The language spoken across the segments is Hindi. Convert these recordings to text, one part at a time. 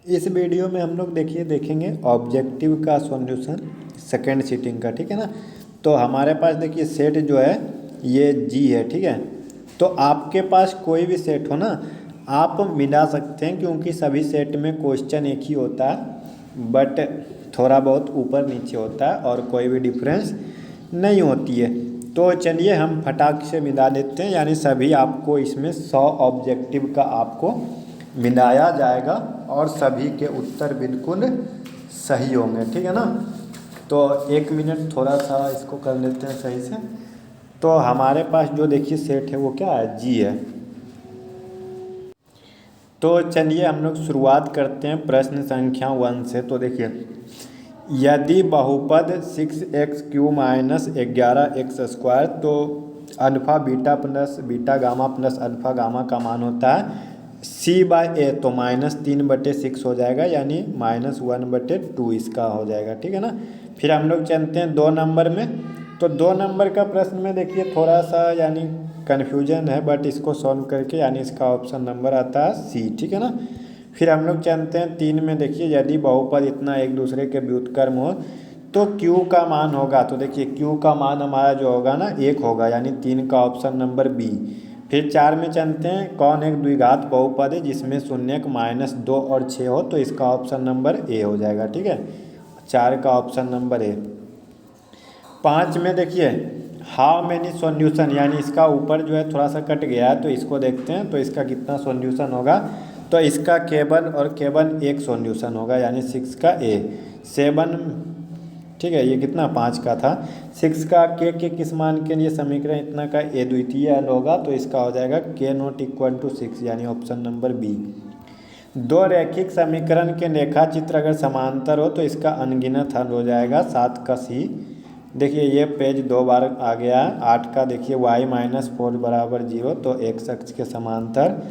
इस वीडियो में हम लोग देखेंगे ऑब्जेक्टिव का सॉल्यूशन सेकेंड सीटिंग का, ठीक है ना। तो हमारे पास देखिए सेट जो है ये जी है, ठीक है। तो आपके पास कोई भी सेट हो ना, आप मिला सकते हैं, क्योंकि सभी सेट में क्वेश्चन एक ही होता है, बट थोड़ा बहुत ऊपर नीचे होता है और कोई भी डिफरेंस नहीं होती है। तो चलिए हम फटाक से मिला लेते हैं, यानी सभी आपको इसमें 100 ऑब्जेक्टिव का आपको मिलाया जाएगा और सभी के उत्तर बिल्कुल सही होंगे, ठीक है ना। तो 1 मिनट थोड़ा सा इसको कर लेते हैं सही से। तो हमारे पास जो देखिए सेट है वो क्या है, जी है। तो चलिए हम लोग शुरुआत करते हैं प्रश्न संख्या 1 से। तो देखिए, यदि बहुपद 6x³ माइनस 11x², तो alpha beta plus beta gamma plus alpha gamma का मान होता है c/a, तो -3/6 हो जाएगा, यानी -1/2 इसका हो जाएगा, ठीक है ना। फिर हम लोग चलते हैं 2 नंबर में। तो 2 नंबर का प्रश्न में देखिए थोड़ा सा यानी कन्फ्यूजन है, बट इसको सॉल्व करके यानी इसका ऑप्शन नंबर आता है सी, ठीक है ना। फिर हम लोग चलते हैं 3 में। देखिए, यदि बहुपद इतना एक दूसरे के व्युत्क्रम हो तो Q का मान होगा। तो देखिए Q का मान हमारा जो होगा ना 1 होगा, यानी 3 का ऑप्शन नंबर बी। फिर 4 में चलते हैं, कौन एक द्विघात बहुपद है जिसमें शून्यक -2 और 6 हो, तो इसका ऑप्शन नंबर ए हो जाएगा, ठीक है। 4 का ऑप्शन नंबर ए। 5 में देखिए, हाउ मेनी सॉल्यूशन, यानी इसका ऊपर जो है थोड़ा सा कट गया है, तो इसको देखते हैं तो इसका कितना सॉल्यूशन होगा। तो इसका केवल और केवल एक सॉल्यूशन होगा, यानी 6 का ए। 7, ठीक है, ये कितना 5 का था। 6 का के किस मान के लिए समीकरण इतना का ए द्वितीय हल होगा, तो इसका हो जाएगा k ≠ 6, यानी ऑप्शन नंबर बी। 2 रैखिक समीकरण के रेखा चित्र अगर समांतर हो तो इसका अनगिनत हल हो जाएगा 7 का सी। देखिए ये पेज 2 बार आ गया है। 8 का देखिए y-4 = 0, तो x अक्ष के समांतर।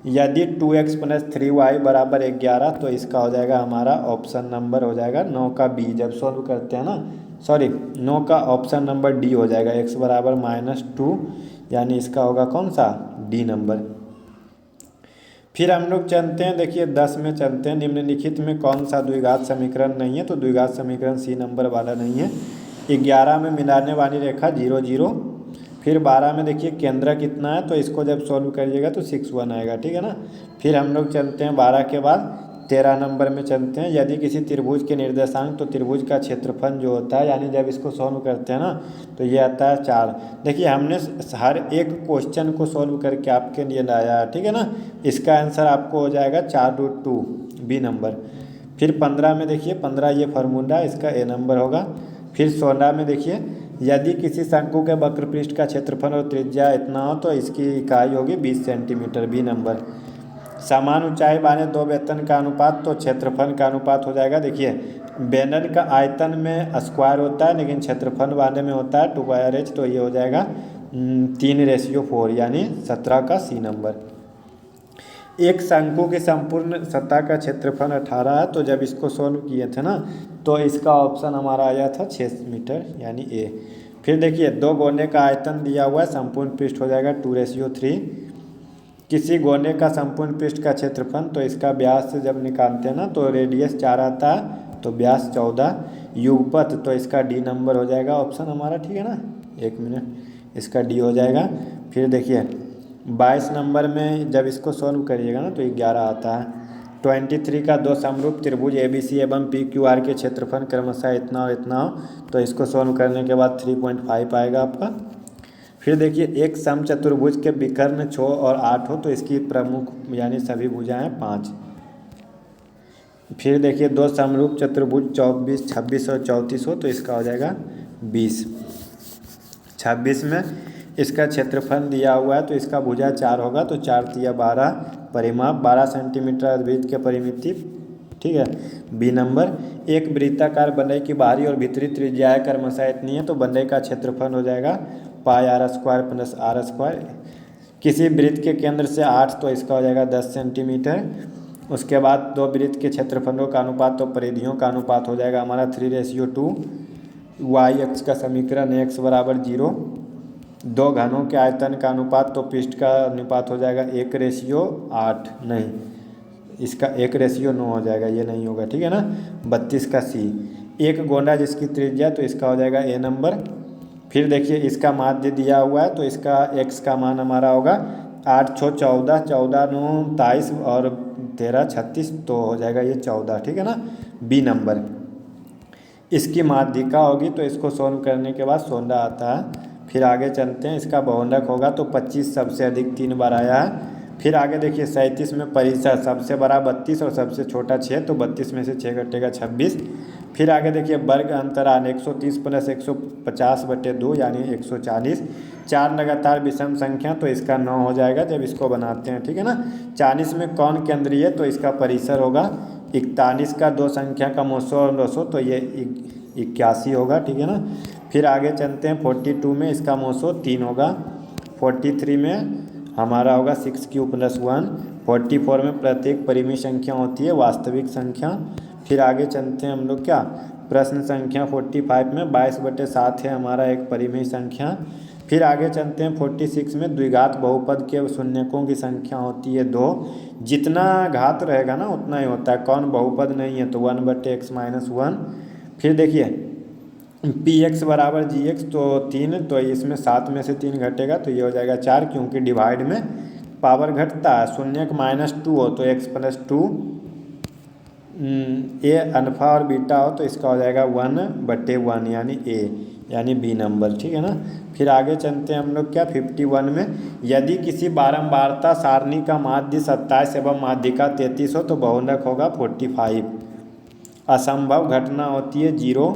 यदि 2x + 3y = 11, तो इसका हो जाएगा हमारा ऑप्शन नंबर हो जाएगा 9 का बी। जब सॉल्व करते हैं ना, सॉरी 9 का ऑप्शन नंबर डी हो जाएगा, x = -2, यानी इसका होगा कौन सा, डी नंबर। फिर हम लोग चलते हैं, देखिए 10 में चलते हैं, निम्नलिखित में कौन सा द्विघात समीकरण नहीं है, तो द्विघात समीकरण सी नंबर वाला नहीं है। 11 में मिलाने वाली रेखा 0 0। फिर 12 में देखिए केंद्र कितना है, तो इसको जब सॉल्व करिएगा तो 6 1 आएगा, ठीक है ना। फिर हम लोग चलते हैं 12 के बाद 13 नंबर में चलते हैं। यदि किसी त्रिभुज के निर्देशांक, तो त्रिभुज का क्षेत्रफल जो होता है, यानी जब इसको सॉल्व करते हैं ना तो ये आता है 4। देखिए हमने हर एक क्वेश्चन को सॉल्व करके आपके लिए लाया है, ठीक है ना। इसका आंसर आपको हो जाएगा 4√2, बी नंबर। फिर 15 में देखिए, 15 ये फार्मूला, इसका ए नंबर होगा। फिर 16 में देखिए, यदि किसी शंकु के वक्रपृष्ठ का क्षेत्रफल और त्रिज्या इतना हो तो इसकी इकाई होगी 20 सेंटीमीटर, बी नंबर। समान ऊंचाई वाले 2 वेतन का अनुपात, तो क्षेत्रफल का अनुपात हो जाएगा। देखिए बेलन का आयतन में स्क्वायर होता है, लेकिन क्षेत्रफल वाले में होता है 2/h, तो ये हो जाएगा 3:4, यानी 17 का सी नंबर। एक शंकु की संपूर्ण सतह का क्षेत्रफल 18 है, तो जब इसको सॉल्व किए थे ना तो इसका ऑप्शन हमारा आया था 6 मीटर, यानी ए। फिर देखिए 2 गोले का आयतन दिया हुआ है, संपूर्ण पृष्ठ हो जाएगा 2:3। किसी गोले का संपूर्ण पृष्ठ का क्षेत्रफल, तो इसका व्यास जब निकालते हैं ना तो रेडियस 4 आता है, तो व्यास 14। युगपथ, तो इसका डी नंबर हो जाएगा ऑप्शन हमारा, ठीक है ना। 1 मिनट, इसका डी हो जाएगा। फिर देखिए 22 नंबर में जब इसको सॉल्व करिएगा ना तो 11 आता है। 23 का 2 समरूप त्रिभुज ABC एवं PQR के क्षेत्रफल क्रमशः इतना और इतना हो, तो इसको सॉल्व करने के बाद 3.5 आएगा आपका। फिर देखिए एक समचतुर्भुज के विकर्ण 6 और 8 हो, तो इसकी प्रमुख यानी सभी भुजाएं 5। फिर देखिए 2 समरूप चतुर्भुज 24, 26 और 34 हो, तो इसका हो जाएगा 20। 26 में इसका क्षेत्रफल दिया हुआ है, तो इसका भुजा 4 होगा, तो 4 तिया 12, परिमाप 12 सेंटीमीटर वृत्त के परिमिति, ठीक है, बी नंबर। एक वृत्ताकार वलय की बाहरी और भीतरी त्रिज्याएं क्रमशः इतनी है, तो वलय का क्षेत्रफल हो जाएगा πr² + r²। किसी वृत्त के केंद्र से 8, तो इसका हो जाएगा 10 सेंटीमीटर। उसके बाद 2 वृत्त के क्षेत्रफलों का अनुपात, तो परिधियों का अनुपात हो जाएगा हमारा 3:2। y अक्ष का समीकरण x = 0। 2 घनों के आयतन का अनुपात, तो पृष्ठ का अनुपात हो जाएगा 1:8, नहीं इसका 1:9 हो जाएगा, ये नहीं होगा, ठीक है ना। 32 का सी। एक गोंडा जिसकी त्रिज्या, तो इसका हो जाएगा ए नंबर। फिर देखिए इसका माध्य दिया हुआ है, तो इसका x का मान हमारा होगा 8 6 14, 14 9 23 और 13 36, तो हो जाएगा ये 14, ठीक है ना, बी नंबर। इसकी माध्यिका होगी, तो इसको सॉल्व करने के बाद 16 आता है। फिर आगे चलते हैं, इसका बहुनक होगा, तो 25 सबसे अधिक 3 बार आया है। फिर आगे देखिए 37 में परिसर, सबसे बड़ा 32 और सबसे छोटा 6, तो 32 में से 6 घटेगा 26। फिर आगे देखिए वर्ग अंतराल 130 प्लस 150/2 यानी 140। 4 लगातार विषम संख्या, तो इसका 9 हो जाएगा जब इसको बनाते हैं, ठीक है ना। 40 में कौन केंद्रीय है, तो इसका परिसर होगा। 41 का 2 संख्या का मोसो और लोसो, तो ये 81 होगा, ठीक है ना। फिर आगे चलते हैं 42 में इसका मोसो 3 होगा। 43 में हमारा होगा 6³ + 1। 44 में प्रत्येक परिमेय संख्या होती है वास्तविक संख्या। फिर आगे चलते हैं हम लोग क्या, प्रश्न संख्या 45 में 22/7 है हमारा एक परिमेय संख्या। फिर आगे चलते हैं 46 में द्विघात बहुपद के शून्यकों की संख्या होती है 2। जितना घात रहेगा ना उतना ही होता है, कौन बहुपद नहीं है तो 1/x - 1। फिर देखिए px = gx, तो 3, तो इसमें 7 में से 3 घटेगा, तो ये हो जाएगा 4, क्योंकि डिवाइड में पावर घटता है। शून्यक -2 हो तो x + 2, ए अल्फा और बीटा हो तो इसका हो जाएगा 1/1 यानी ए, यानी बी नंबर, ठीक है ना। फिर आगे चलते हैं हम लोग क्या, 51 में यदि किसी बारंबारता सारणी का माध्य 27 एवं माध्यिका 33 हो तो बहुनक होगा 45। असंभव घटना होती है 0।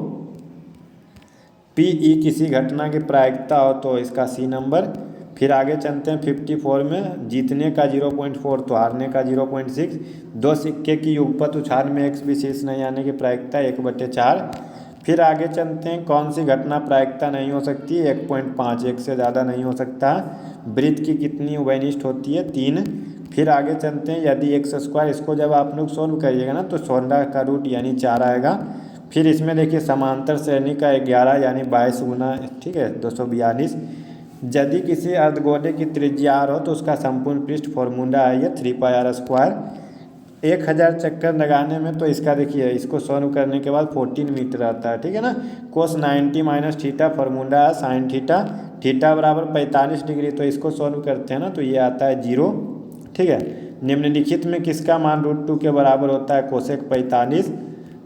PE किसी घटना की प्रायिकता हो तो इसका सी नंबर। फिर आगे चलते हैं 54 में जीतने का 0.4 तो हारने का 0.6। 2 सिक्के की युगपत उछाल में x विशेष नहीं आने की प्रायिकता 1/4। फिर आगे चलते हैं कौन सी घटना प्रायिकता नहीं हो सकती, 1.5, 1 से ज़्यादा नहीं हो सकता। वृत्त की कितनी उभयनिष्ठ होती है, 3। फिर आगे चलते हैं यदि x², इसको जब आप लोग सोल्व करिएगा ना तो 16 का रूट यानी 4 आएगा। फिर इसमें देखिए समांतर श्रेणी का 11 यानी 22 गुना, ठीक है, 242। यदि किसी अर्धगोले की त्रिज्या r हो तो उसका संपूर्ण पृष्ठ फॉर्मूला है ये 3πr²। 1000 चक्कर लगाने में, तो इसका देखिए इसको सॉल्व करने के बाद 14 मीटर आता है, ठीक है ना। cos 90 - थीटा फॉर्मूला है sin थीटा। थीटा = 45 डिग्री, तो इसको सॉल्व करते हैं ना तो ये आता है 0, ठीक है। निम्नलिखित में किसका मान √2 के बराबर होता है, कोसेक 45।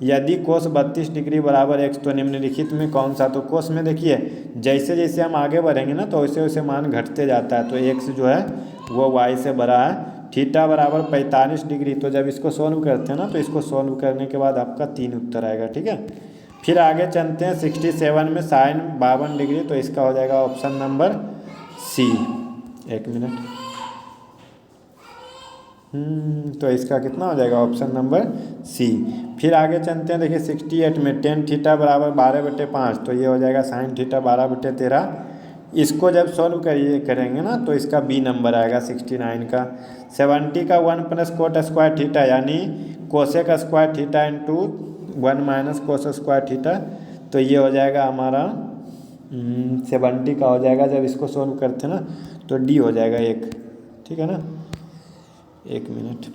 यदि कोस 32 डिग्री = x, तो निम्नलिखित में कौन सा, तो कोस में देखिए जैसे जैसे हम आगे बढ़ेंगे ना तो वैसे वैसे मान घटते जाता है, तो x जो है वो y से बड़ा है। थीटा = 45 डिग्री, तो जब इसको सॉल्व करते हैं ना तो इसको सॉल्व करने के बाद आपका 3 उत्तर आएगा, ठीक है। फिर आगे चलते हैं 67 में sin 52 डिग्री, तो इसका हो जाएगा ऑप्शन नंबर सी। 1 मिनट, तो इसका कितना हो जाएगा, ऑप्शन नंबर सी। फिर आगे चलते हैं देखिए 68 में tan थीटा = 12/5, तो ये हो जाएगा sin थीटा 12/13। इसको जब सॉल्व करेंगे ना तो इसका बी नंबर आएगा 69 का। 70 का 1 + cot² थीटा यानी cosec square theta × 1 - cos² theta, तो ये हो जाएगा हमारा 70 का हो जाएगा। जब इसको सॉल्व करते हैं ना तो डी हो जाएगा 1, ठीक है ना। 1 मिनट,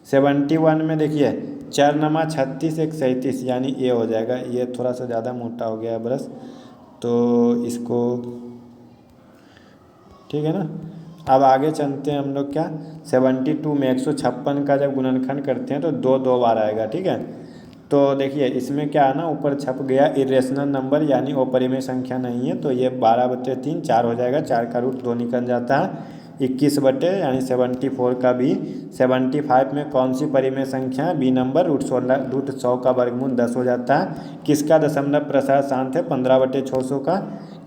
71 में देखिए 4 × 36 = 37 यानी ए हो जाएगा। ये थोड़ा सा ज़्यादा मोटा हो गया है ब्रश, तो इसको, ठीक है ना। अब आगे चलते हैं हम लोग क्या, 72 में 156 का जब गुणनखंड करते हैं तो 2 बार आएगा, ठीक है। तो देखिए इसमें क्या है ना, ऊपर छप गया इरेशनल नंबर यानी अपरिमेय संख्या नहीं है, तो ये 12/3 4 हो जाएगा। 4 का रूट 2 निकल जाता है। 21 यानी 74 का बी। 75 में कौन सी परिमेय संख्या है, बी नंबर। √100 का वर्गमूल 10 हो जाता है। किसका दशमलव प्रसार शांत है, 15/600 का।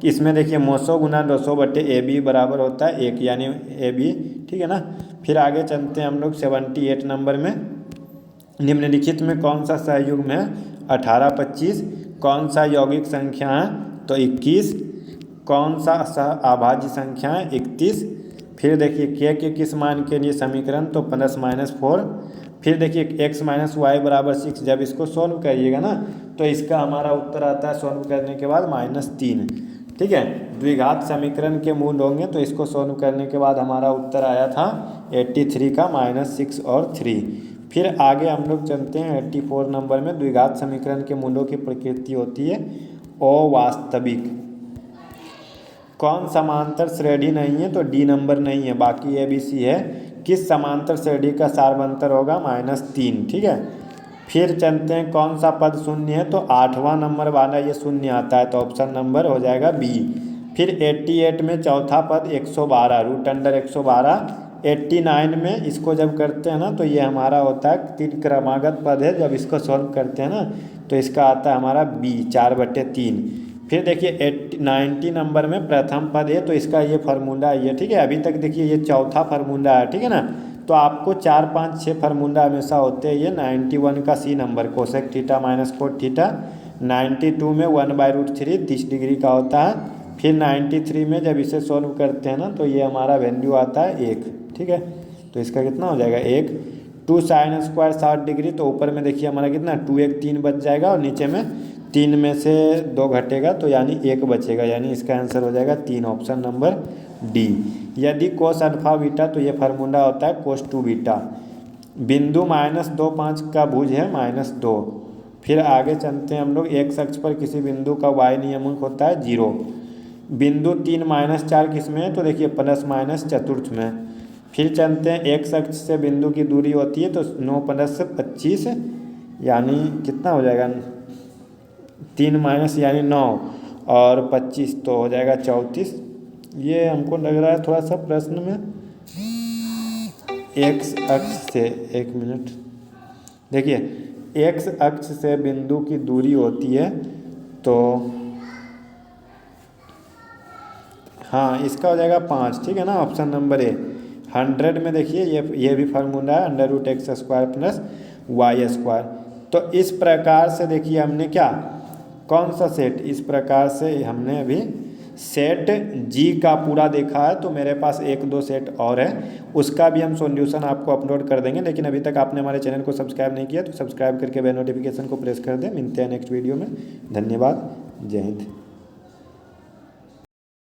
इसमें देखिए मोसो गुना 200/AB बराबर होता है 1 यानी AB, ठीक है ना। फिर आगे चलते हैं हम लोग 78 नंबर में, निम्नलिखित में कौन सा सहयुग्म है, 18 25। कौन सा यौगिक संख्या है, तो 21। कौन सा सह अभाज्य संख्या है, 31। फिर देखिए के किस मान के लिए समीकरण, तो +-4। फिर देखिए x - y = 6, जब इसको सॉल्व करिएगा ना तो इसका हमारा उत्तर आता है सॉल्व करने के बाद -3, ठीक है। द्विघात समीकरण के मूल होंगे, तो इसको सॉल्व करने के बाद हमारा उत्तर आया था 83 का -6 और 3। फिर आगे हम लोग चलते हैं 84 नंबर में। द्विघात समीकरण के मूलों की प्रकृति होती है अवास्तविक। कौन समांतर श्रेणी नहीं है, तो डी नंबर नहीं है, बाकी ए बी सी है। किस समांतर श्रेणी का सारवंतर होगा, -3, ठीक है। फिर चलते हैं कौन सा पद शून्य है, तो 8वां नंबर वाला ये शून्य आता है, तो ऑप्शन नंबर हो जाएगा बी। फिर 88 में चौथा पद 112, √112। 89 में इसको जब करते हैं ना तो ये हमारा होता है 3 क्रमागत पद है, जब इसको सॉल्व करते हैं ना तो इसका आता है हमारा बी, 4/3। फिर देखिए 90 नंबर में प्रथम पद है, तो इसका ये फार्मूला ये, ठीक है। अभी तक देखिए ये चौथा फार्मूला है, ठीक है ना। तो आपको 4, 5, 6 फार्मूला हमेशा होते हैं। ये 91 का C number cosec theta -cot theta. 92 में 1/√3 30 डिग्री का होता है। फिर 93 में जब इसे सॉल्व करते हैं ना तो ये हमारा वैल्यू आता है 1, ठीक है। तो इसका कितना हो जाएगा 1। 2 sin स्क्वायर 60 डिग्री, तो ऊपर में देखिए हमारा कितना 2 1 3 बच जाएगा, और नीचे में 3 में से 2 घटेगा तो यानी 1 बचेगा, यानी इसका आंसर हो जाएगा 3, ऑप्शन नंबर डी। यदि कोस अल्फा बीटा, तो ये फार्मूला होता है कोस 2 बीटा। बिंदु -2 5 का भुज है -2। फिर आगे चलते हैं हम लोग, एक अक्ष पर किसी बिंदु का y नियमक होता है 0। बिंदु 3 -4 किस में है, तो देखिए ± चतुर्थ में। फिर चलते हैं एक अक्ष से बिंदु की दूरी होती है तो 9 + 25 यानी कितना हो जाएगा 3 - यानी 9 और 25 तो हो जाएगा 34। ये हमको लग रहा है थोड़ा सा प्रश्न में एक्स अक्ष से, 1 मिनट देखिए, एक्स अक्ष से बिंदु की दूरी होती है तो हाँ इसका हो जाएगा 5, ठीक है ना, ऑप्शन नंबर ए। 100 में देखिए ये भी फार्मूला है √x² + y²। तो इस प्रकार से देखिए हमने क्या, कौन सा सेट, इस प्रकार से हमने अभी सेट जी का पूरा देखा है। तो मेरे पास 1-2 सेट और है, उसका भी हम सॉल्यूशन आपको अपलोड कर देंगे। लेकिन अभी तक आपने हमारे चैनल को सब्सक्राइब नहीं किया तो सब्सक्राइब करके बेल नोटिफिकेशन को प्रेस कर दें। मिलते हैं नेक्स्ट वीडियो में। धन्यवाद, जय हिंद।